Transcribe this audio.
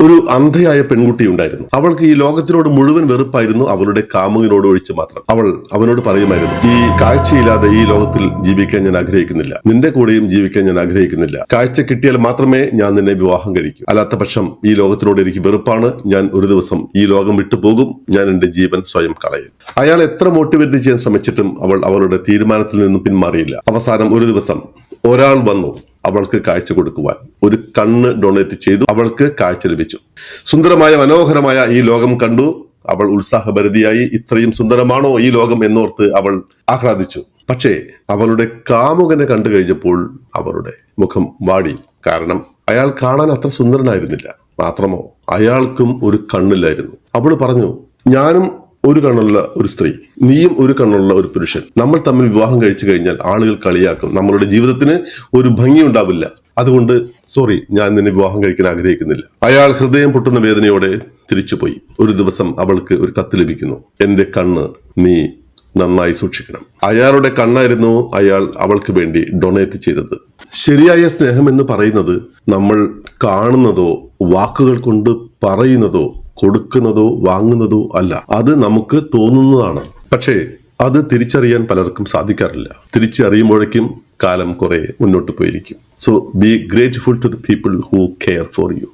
ഒരു അന്ധയായ പെൺകുട്ടി ഉണ്ടായിരുന്നു. അവൾക്ക് ഈ ലോകത്തിനോട് മുഴുവൻ വെറുപ്പായിരുന്നു, അവളുടെ കാമുകനോട് ഒഴിച്ച് മാത്രം. അവൾ അവനോട് പറയുമായിരുന്നു, ഈ കാഴ്ചയില്ലാതെ ഈ ലോകത്തിൽ ജീവിക്കാൻ ഞാൻ ആഗ്രഹിക്കുന്നില്ല, നിന്റെ കൂടെയും ജീവിക്കാൻ ഞാൻ ആഗ്രഹിക്കുന്നില്ല. കാഴ്ച കിട്ടിയാൽ മാത്രമേ ഞാൻ നിന്നെ വിവാഹം കഴിക്കൂ, അല്ലാത്ത പക്ഷം ഈ ലോകത്തിനോട് എനിക്ക് വെറുപ്പാണ്, ഞാൻ ഒരു ദിവസം ഈ ലോകം വിട്ടുപോകും, ഞാൻ എന്റെ ജീവൻ സ്വയം കളയും. അയാൾ എത്ര മോട്ടിവേറ്റ് ചെയ്യാൻ ശ്രമിച്ചിട്ടും അവൾ അവളുടെ തീരുമാനത്തിൽ നിന്നും പിന്മാറിയില്ല. അവസാനം ഒരു ദിവസം ഒരാൾ വന്നു അവൾക്ക് കാഴ്ച കൊടുക്കുവാൻ. ഒരു കണ്ണ് ഡൊണേറ്റ് ചെയ്തു, അവൾക്ക് കാഴ്ച ലഭിച്ചു. സുന്ദരമായ മനോഹരമായ ഈ ലോകം കണ്ടു. അവൾ ഉത്സാഹഭരിതയായി. ഇത്രയും സുന്ദരമാണോ ഈ ലോകം എന്നോർത്ത് അവൾ ആഹ്ലാദിച്ചു. പക്ഷേ അവളുടെ കാമുകനെ കണ്ടു കഴിഞ്ഞപ്പോൾ അവളുടെ മുഖം വാടി. കാരണം അയാൾ കാണാൻ അത്ര സുന്ദരനായിരുന്നില്ല. മാത്രമോ അയാൾക്കും ഒരു കണ്ണില്ലായിരുന്നു. അവൾ പറഞ്ഞു, ഞാനും ഒരു കണ്ണുള്ള ഒരു സ്ത്രീ, നീയും ഒരു കണ്ണുള്ള ഒരു പുരുഷൻ, നമ്മൾ തമ്മിൽ വിവാഹം കഴിച്ചു കഴിഞ്ഞാൽ ആളുകൾ കളിയാക്കും, നമ്മളുടെ ജീവിതത്തിന് ഒരു ഭംഗി ഉണ്ടാവില്ല. അതുകൊണ്ട് സോറി, ഞാൻ നിന്നെ വിവാഹം കഴിക്കാൻ ആഗ്രഹിക്കുന്നില്ല. അയാൾ ഹൃദയം പൊട്ടുന്ന വേദനയോടെ തിരിച്ചുപോയി. ഒരു ദിവസം അവൾക്ക് ഒരു കത്ത് ലഭിക്കുന്നു. എന്റെ കണ്ണ് നീ നന്നായി സൂക്ഷിക്കണം. അയാളുടെ കണ്ണായിരുന്നു അയാൾ അവൾക്ക് വേണ്ടി ഡൊണേറ്റ് ചെയ്തത്. ശരിയായ സ്നേഹം എന്ന് പറയുന്നത് നമ്മൾ കാണുന്നതോ വാക്കുകൾ കൊണ്ട് പറയുന്നതോ കൊടുക്കുന്നതോ വാങ്ങുന്നതോ അല്ല, അത് നമുക്ക് തോന്നുന്നതാണ്. പക്ഷേ അത് തിരിച്ചറിയാൻ പലർക്കും സാധിക്കാറില്ല. തിരിച്ചറിയുമ്പോഴേക്കും കാലം കുറെ മുന്നോട്ട് പോയിരിക്കും. So be grateful to the people who care for U.